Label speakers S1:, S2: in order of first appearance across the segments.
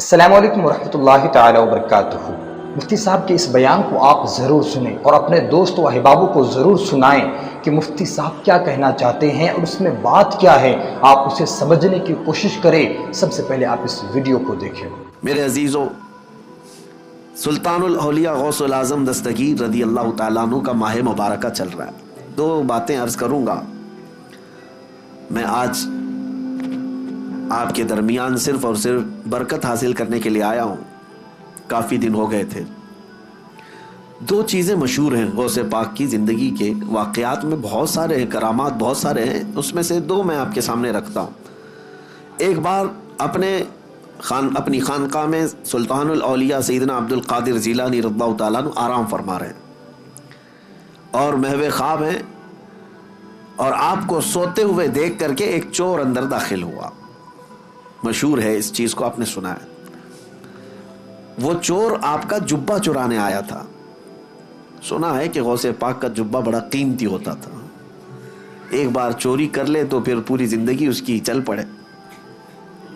S1: السلام علیکم ورحمۃ اللہ تعالی وبرکاتہ۔ مفتی صاحب کے اس بیان کو آپ ضرور سنیں اور اپنے دوست و احبابوں کو ضرور سنائیں کہ مفتی صاحب کیا کہنا چاہتے ہیں اور اس میں بات کیا ہے، آپ اسے سمجھنے کی کوشش کریں۔ سب سے پہلے آپ اس ویڈیو کو دیکھیں۔
S2: میرے عزیزو، سلطان الاولیاء غوث العظم دستگیر رضی اللہ تعالیٰ عنہ کا ماہ مبارکہ چل رہا ہے۔ دو باتیں عرض کروں گا میں آج آپ کے درمیان، صرف اور صرف برکت حاصل کرنے کے لیے آیا ہوں۔ کافی دن ہو گئے تھے۔ دو چیزیں مشہور ہیں غوث پاک کی زندگی کے واقعات میں، بہت سارے ہیں، کرامات بہت سارے ہیں، اس میں سے دو میں آپ کے سامنے رکھتا ہوں۔ ایک بار اپنی خانقاہ میں سلطان الاولیاء سیدنا عبد القادر جیلانی رضی اللہ تعالیٰ عنہ آرام فرما رہے ہیں اور محو خواب ہیں، اور آپ کو سوتے ہوئے دیکھ کر کے ایک چور اندر داخل ہوا۔ مشہور ہے، اس چیز کو آپ نے سنا ہے۔ وہ چور آپ کا جبہ چرانے آیا تھا۔ سنا ہے کہ غوث پاک کا جبہ بڑا قیمتی ہوتا تھا، ایک بار چوری کر لے تو پھر پوری زندگی اس کی چل پڑے،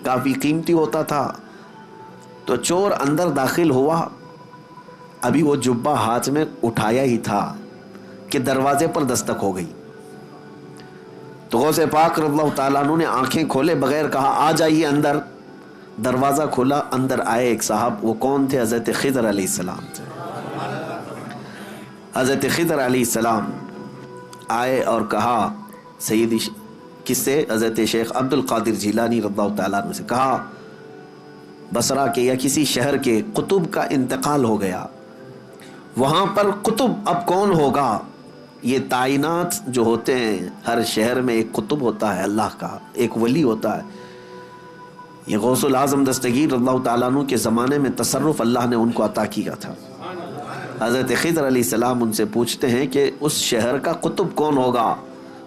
S2: کافی قیمتی ہوتا تھا۔ تو چور اندر داخل ہوا، ابھی وہ جبہ ہاتھ میں اٹھایا ہی تھا کہ دروازے پر دستک ہو گئی۔ تو غوث پاک رضی اللہ تعالیٰ عنہ نے آنکھیں کھولے بغیر کہا آ جائیے اندر۔ دروازہ کھولا، اندر آئے ایک صاحب۔ وہ کون تھے؟ حضرت خضر علیہ السلام تھے۔ حضرت خضر علیہ السلام آئے اور کہا سیدی، کس سے؟ حضرت شیخ عبد القادر جیلانی رضی اللہ تعالیٰ عنہ سے کہا بصرہ کے یا کسی شہر کے قطب کا انتقال ہو گیا، وہاں پر قطب اب کون ہوگا؟ یہ تعینات جو ہوتے ہیں، ہر شہر میں ایک قطب ہوتا ہے اللہ کا، ایک ولی ہوتا ہے۔ یہ غوث العظم دستگیر رضی اللہ تعالیٰ عنہ کے زمانے میں تصرف اللہ نے ان کو عطا کیا تھا۔ حضرت خضر علیہ السلام ان سے پوچھتے ہیں کہ اس شہر کا قطب کون ہوگا؟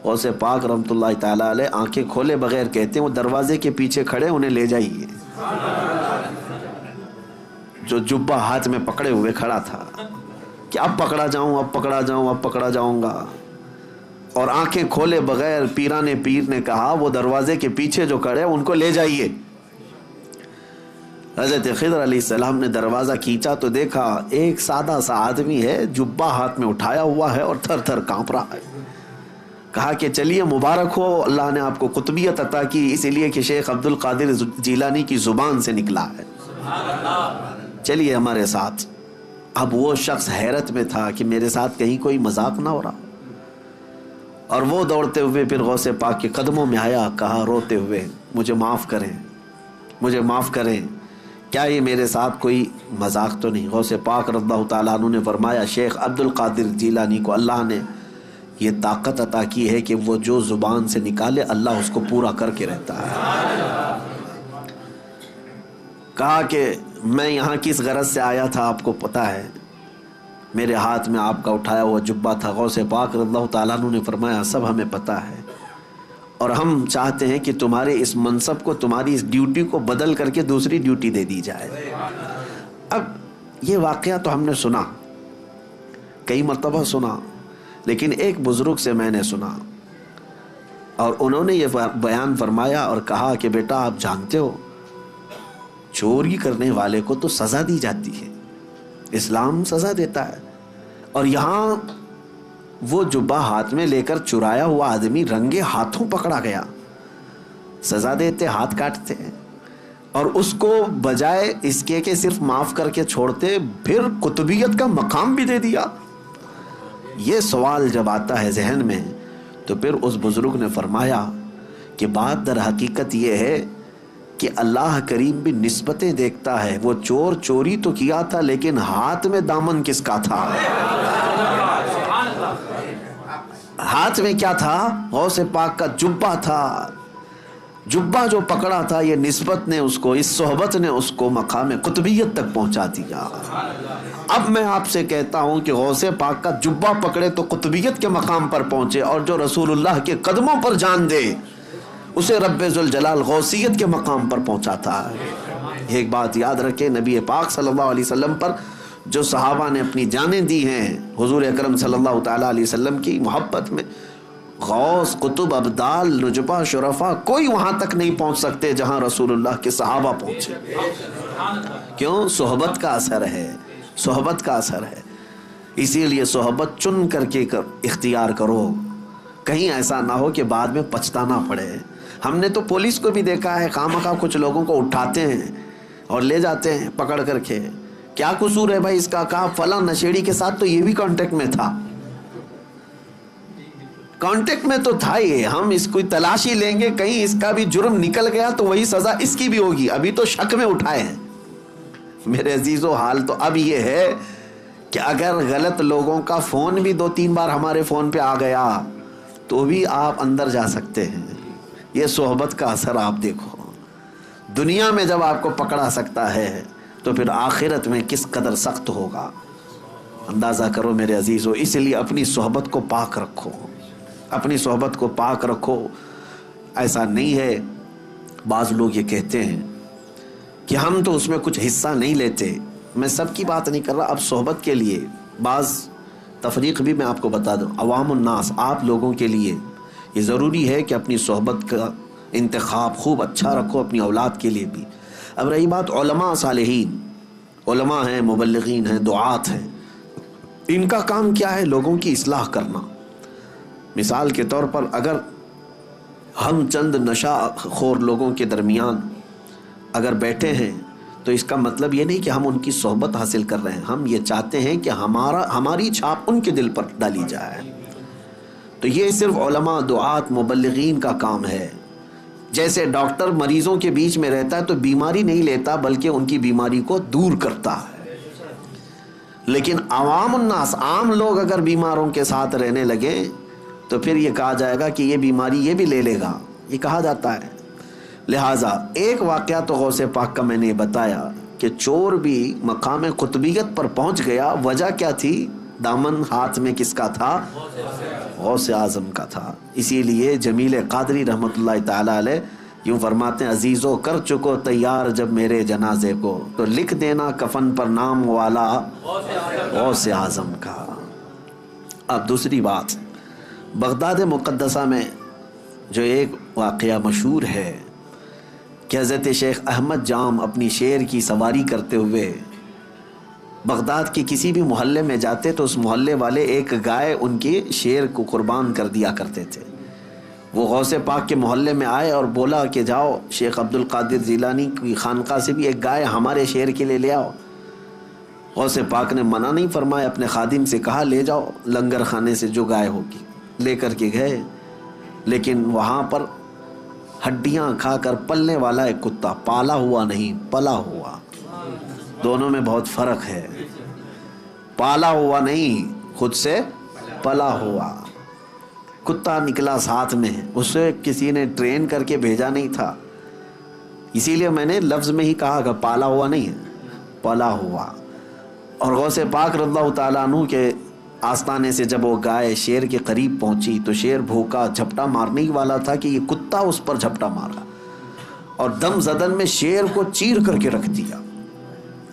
S2: غوث پاک رحمۃ اللہ تعالیٰ علیہ آنکھیں کھولے بغیر کہتے ہیں وہ دروازے کے پیچھے کھڑے، انہیں لے جائیے۔ جو جبہ ہاتھ میں پکڑے ہوئے کھڑا تھا کہ اب پکڑا جاؤں، اب پکڑا جاؤں، اب پکڑا جاؤں گا، اور آنکھیں کھولے بغیر پیرانے پیر نے کہا وہ دروازے کے پیچھے جو کھڑے ان کو لے جائیے۔ حضرت خضر علیہ السلام نے دروازہ کھینچا تو دیکھا ایک سادہ سا آدمی ہے، جبہ ہاتھ میں اٹھایا ہوا ہے اور تھر تھر کانپ رہا ہے۔ کہا کہ چلیے مبارک ہو، اللہ نے آپ کو قطبیت عطا کی، اس لیے کہ شیخ عبد القادر جیلانی کی زبان سے نکلا ہے، چلیے ہمارے ساتھ۔ اب وہ شخص حیرت میں تھا کہ میرے ساتھ کہیں کوئی مذاق نہ ہو رہا، اور وہ دوڑتے ہوئے پھر غوث پاک کے قدموں میں آیا، کہا روتے ہوئے مجھے معاف کریں، مجھے معاف کریں، کیا یہ میرے ساتھ کوئی مذاق تو نہیں؟ غوث پاک رضی اللہ تعالیٰ عنہ نے فرمایا شیخ عبد القادر جیلانی کو اللہ نے یہ طاقت عطا کی ہے کہ وہ جو زبان سے نکالے اللہ اس کو پورا کر کے رہتا ہے۔ کہا کہ میں یہاں کس غرض سے آیا تھا آپ کو پتا ہے؟ میرے ہاتھ میں آپ کا اٹھایا ہوا جبہ تھا۔ غوث پاک رضی اللہ تعالیٰ عنہ نے فرمایا سب ہمیں پتا ہے، اور ہم چاہتے ہیں کہ تمہارے اس منصب کو، تمہاری اس ڈیوٹی کو بدل کر کے دوسری ڈیوٹی دے دی جائے۔ اب یہ واقعہ تو ہم نے سنا، کئی مرتبہ سنا، لیکن ایک بزرگ سے میں نے سنا، اور انہوں نے یہ بیان فرمایا اور کہا کہ بیٹا آپ جانتے ہو چوری کرنے والے کو تو سزا دی جاتی ہے، اسلام سزا دیتا ہے، اور یہاں وہ جبہ ہاتھ میں لے کر چرایا ہوا آدمی رنگے ہاتھوں پکڑا گیا، سزا دیتے، ہاتھ کاٹتے ہیں، اور اس کو بجائے اس کے کہ صرف معاف کر کے چھوڑتے، پھر قطبیت کا مقام بھی دے دیا۔ یہ سوال جب آتا ہے ذہن میں تو پھر اس بزرگ نے فرمایا کہ بات در حقیقت یہ ہے کہ اللہ کریم بھی نسبتیں دیکھتا ہے۔ وہ چور چوری تو کیا تھا، لیکن ہاتھ میں دامن کس کا تھا؟ ہاتھ میں کیا تھا؟ غوث پاک کا جبہ تھا۔ جبہ جو پکڑا تھا، یہ نسبت نے اس کو، اس صحبت نے اس کو مقام قطبیت تک پہنچا دیا۔ اب میں آپ سے کہتا ہوں کہ غوث پاک کا جبہ پکڑے تو قطبیت کے مقام پر پہنچے، اور جو رسول اللہ کے قدموں پر جان دے اسے رب ذوالجلال غوثیت کے مقام پر پہنچاتا ہے۔ ایک بات یاد رکھیں، نبی پاک صلی اللہ علیہ وسلم پر جو صحابہ نے اپنی جانیں دی ہیں حضور اکرم صلی اللہ تعالیٰ علیہ وسلم کی محبت میں، غوث قطب ابدال نجبا شرفا کوئی وہاں تک نہیں پہنچ سکتے جہاں رسول اللہ کے صحابہ پہنچے. کیوں؟ صحبت کا اثر ہے، صحبت کا اثر ہے. اسی لیے صحبت چن کر کے اختیار کرو، کہیں ایسا نہ ہو کہ بعد میں پچھتانا پڑے. ہم نے تو پولیس کو بھی دیکھا ہے، خامخواہ کچھ لوگوں کو اٹھاتے ہیں اور لے جاتے ہیں پکڑ کر کے. کیا قصور ہے بھائی اس کا؟ کہا فلاں نشیڑی کے ساتھ تو یہ بھی کانٹیکٹ میں تھا. کانٹیکٹ میں تو تھا ہی، ہم اس کو تلاشی لیں گے، کہیں اس کا بھی جرم نکل گیا تو وہی سزا اس کی بھی ہوگی. ابھی تو شک میں اٹھائے ہیں. میرے عزیزو حال تو اب یہ ہے کہ اگر غلط لوگوں کا فون بھی 2-3 بار ہمارے فون پہ آ گیا تو بھی آپ اندر جا سکتے ہیں. یہ صحبت کا اثر آپ دیکھو. دنیا میں جب آپ کو پکڑا سکتا ہے تو پھر آخرت میں کس قدر سخت ہوگا اندازہ کرو میرے عزیزو. اس لیے اپنی صحبت کو پاک رکھو، اپنی صحبت کو پاک رکھو. ایسا نہیں ہے، بعض لوگ یہ کہتے ہیں کہ ہم تو اس میں کچھ حصہ نہیں لیتے. میں سب کی بات نہیں کر رہا. اب صحبت کے لیے بعض تفریق بھی میں آپ کو بتا دوں. عوام الناس، آپ لوگوں کے لیے یہ ضروری ہے کہ اپنی صحبت کا انتخاب خوب اچھا رکھو، اپنی اولاد کے لیے بھی. اب رہی بات علماء صالحین، علماء ہیں، مبلغین ہیں، دعات ہیں، ان کا کام کیا ہے؟ لوگوں کی اصلاح کرنا. مثال کے طور پر اگر ہم چند نشہ خور لوگوں کے درمیان اگر بیٹھے ہیں تو اس کا مطلب یہ نہیں کہ ہم ان کی صحبت حاصل کر رہے ہیں. ہم یہ چاہتے ہیں کہ ہماری چھاپ ان کے دل پر ڈالی جائے. تو یہ صرف علماء، دعات، مبلغین کا کام ہے. جیسے ڈاکٹر مریضوں کے بیچ میں رہتا ہے تو بیماری نہیں لیتا بلکہ ان کی بیماری کو دور کرتا ہے. لیکن عوام الناس، عام لوگ اگر بیماروں کے ساتھ رہنے لگے تو پھر یہ کہا جائے گا کہ یہ بیماری یہ بھی لے لے گا، یہ کہا جاتا ہے. لہٰذا ایک واقعہ تو غوث پاک کا میں نے بتایا کہ چور بھی مقام قطبیت پر پہنچ گیا. وجہ کیا تھی؟ دامن ہاتھ میں کس کا تھا؟ غوث اعظم کا تھا. اسی لیے جمیل قادری رحمۃ اللہ تعالی علیہ یوں فرماتے ہیں، عزیزو کر چکو تیار جب میرے جنازے کو، تو لکھ دینا کفن پر نام والا غوث اعظم کا. اب دوسری بات، بغداد مقدسہ میں جو ایک واقعہ مشہور ہے کہ حضرت شیخ احمد جام اپنی شیر کی سواری کرتے ہوئے بغداد کے کسی بھی محلے میں جاتے تو اس محلے والے ایک گائے ان کے شیر کو قربان کر دیا کرتے تھے. وہ غوث پاک کے محلے میں آئے اور بولا کہ جاؤ شیخ عبد القادر جیلانی کی خانقاہ سے بھی ایک گائے ہمارے شیر کے لیے لے آؤ. غوث پاک نے منع نہیں فرمایا، اپنے خادم سے کہا لے جاؤ لنگر خانے سے جو گائے ہوگی. لے کر کے گئے، لیکن وہاں پر ہڈیاں کھا کر پلنے والا ایک کتا، پالا ہوا نہیں، پلا ہوا. دونوں میں بہت فرق ہے. پالا ہوا نہیں، خود سے پلا ہوا کتا نکلا ساتھ میں. اسے کسی نے ٹرین کر کے بھیجا نہیں تھا، اسی لیے میں نے لفظ میں ہی کہا کہ پالا ہوا نہیں ہے، پلا ہوا. اور غوث پاک رضی اللہ تعالیٰ عنہ کے آستانے سے جب وہ گائے شیر کے قریب پہنچی تو شیر بھوکا جھپٹا مارنے ہی والا تھا کہ یہ کتا اس پر جھپٹا مارا اور دم زدن میں شیر کو چیر کر کے رکھ دیا.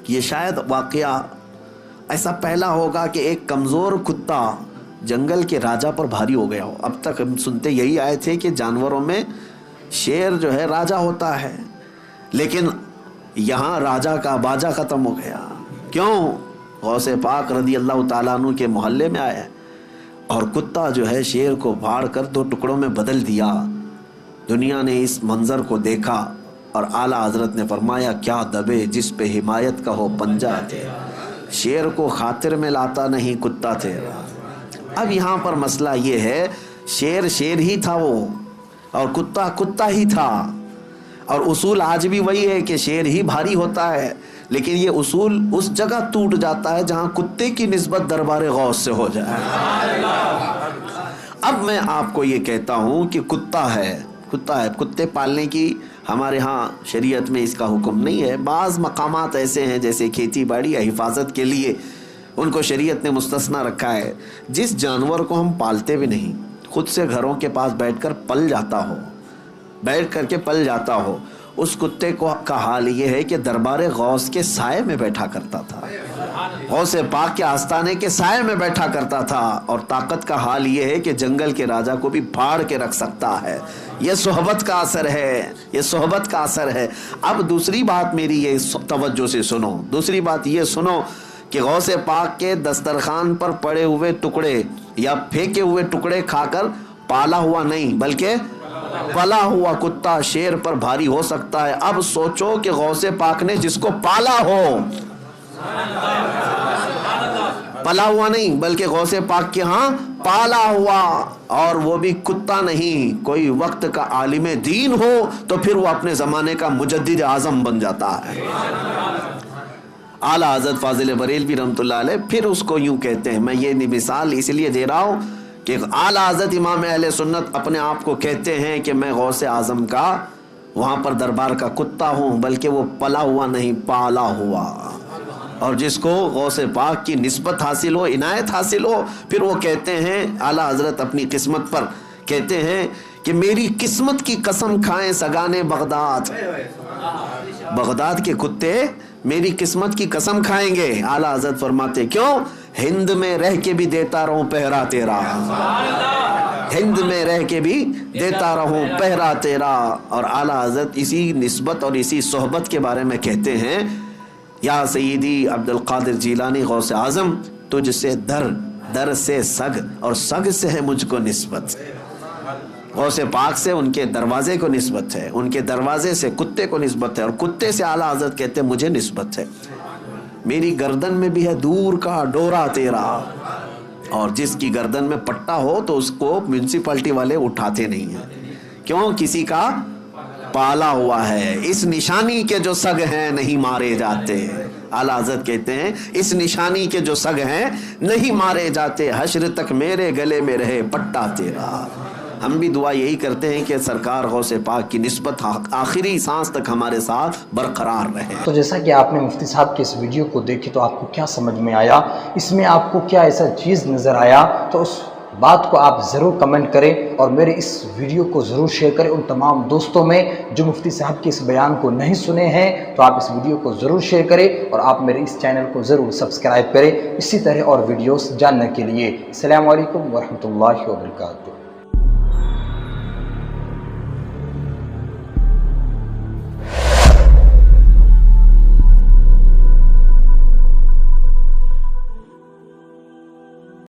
S2: یہ شاید واقعہ ایسا پہلا ہوگا کہ ایک کمزور کتا جنگل کے راجا پر بھاری ہو گیا ہو. اب تک ہم سنتے یہی آئے تھے کہ جانوروں میں شیر جو ہے راجا ہوتا ہے، لیکن یہاں راجا کا باجا ختم ہو گیا. کیوں؟ غوث پاک رضی اللہ تعالیٰ عنہ کے محلے میں آیا اور کتا جو ہے شیر کو پھاڑ کر 2 ٹکڑوں میں بدل دیا. دنیا نے اس منظر کو دیکھا اور اعلیٰ حضرت نے فرمایا کیا دبے جس پہ حمایت کا ہو پنجہ تیرا، شیر کو خاطر میں لاتا نہیں کتا تیرا. اب یہاں پر مسئلہ یہ ہے، شیر شیر ہی تھا وہ اور کتا کتا ہی تھا، اور اصول آج بھی وہی ہے کہ شیر ہی بھاری ہوتا ہے، لیکن یہ اصول اس جگہ ٹوٹ جاتا ہے جہاں کتے کی نسبت دربار غوث سے ہو جائے. اب میں آپ کو یہ کہتا ہوں کہ کتا ہے، کتے پالنے کی ہمارے ہاں شریعت میں اس کا حکم نہیں ہے. بعض مقامات ایسے ہیں جیسے کھیتی باڑی یا حفاظت کے لیے ان کو شریعت نے مستثنا رکھا ہے. جس جانور کو ہم پالتے بھی نہیں، خود سے گھروں کے پاس بیٹھ کر پل جاتا ہو، اس کتے کا حال یہ ہے کہ دربار غوث کے سائے میں بیٹھا کرتا تھا. غوث پاک کے آستانے کے سائے میں بیٹھا کرتا تھا، اور طاقت کا حال یہ ہے کہ جنگل کے راجا کو بھی پھاڑ کے رکھ سکتا ہے۔ یہ صحبت کا اثر ہے، یہ صحبت کا اثر ہے۔ اب دوسری بات میری یہ توجہ سے سنو، دوسری بات یہ سنو کہ غوث پاک کے دسترخوان پر پڑے ہوئے ٹکڑے یا پھینکے ہوئے ٹکڑے کھا کر پالا ہوا نہیں بلکہ پلا ہوا کتا شیر پر بھاری ہو سکتا ہے۔ اب سوچو کہ غوث پاک نے جس کو پالا ہو، پلا ہوا نہیں بلکہ غوث پاک کے ہاں پالا ہوا، اور وہ بھی کتا نہیں، کوئی وقت کا عالم دین ہو تو پھر وہ اپنے زمانے کا مجدد اعظم بن جاتا ہے۔ اعلیٰ حضرت فاضل بریلوی رحمۃ اللہ علیہ پھر اس کو یوں کہتے ہیں، میں یہ مثال اس لیے دے رہا ہوں کہ اعلیٰ حضرت امام اہل سنت اپنے آپ کو کہتے ہیں کہ میں غوث اعظم کا وہاں پر دربار کا کتا ہوں، بلکہ وہ پلا ہوا نہیں، پالا ہوا۔ اور جس کو غوث پاک کی نسبت حاصل ہو، عنایت حاصل ہو، پھر وہ کہتے ہیں، اعلیٰ حضرت اپنی قسمت پر کہتے ہیں کہ میری قسمت کی قسم کھائیں سگانے بغداد، بغداد کے کتے میری قسمت کی قسم کھائیں گے۔ اعلیٰ حضرت فرماتے کیوں؟ ہند میں رہ کے بھی دیتا رہوں پہرا تیرا، ہند میں رہ کے بھی دیتا رہوں پہرا تیرا۔ اور اعلیٰ حضرت اسی نسبت اور اسی صحبت کے بارے میں کہتے ہیں، یا سیدی عبد القادر جیلانی غوث اعظم، تجھ سے در، در سے سگ، اور سگ سے ہے مجھ کو نسبت۔ غوث پاک سے ان کے دروازے کو نسبت ہے، ان کے دروازے سے کتے کو نسبت ہے، اور کتے سے اعلیٰ حضرت کہتے ہیں مجھے نسبت ہے۔ میری گردن میں بھی ہے دور کا ڈورا تیرا، اور جس کی گردن میں پٹا ہو تو اس کو میونسپلٹی والے اٹھاتے نہیں ہیں، کیوں؟ کسی کا پالا ہوا ہے۔ اس نشانی کے جو سگ ہیں نہیں مارے جاتے، اعلیٰ حضرت کہتے ہیں اس نشانی کے جو سگ ہیں نہیں مارے جاتے، حشر تک میرے گلے میں رہے پٹا تیرا۔ ہم بھی دعا یہی کرتے ہیں کہ سرکار غوث پاک کی نسبت آخری سانس تک ہمارے ساتھ برقرار رہے۔
S1: تو جیسا کہ آپ نے مفتی صاحب کے اس ویڈیو کو دیکھی تو آپ کو کیا سمجھ میں آیا، اس میں آپ کو کیا ایسا چیز نظر آیا، تو اس بات کو آپ ضرور کمنٹ کریں، اور میرے اس ویڈیو کو ضرور شیئر کریں ان تمام دوستوں میں جو مفتی صاحب کے اس بیان کو نہیں سنے ہیں۔ تو آپ اس ویڈیو کو ضرور شیئر کریں، اور آپ میرے اس چینل کو ضرور سبسکرائب کریں اسی طرح اور ویڈیوز جاننے کے لیے۔ السلام علیکم ورحمۃ اللہ وبرکاتہ۔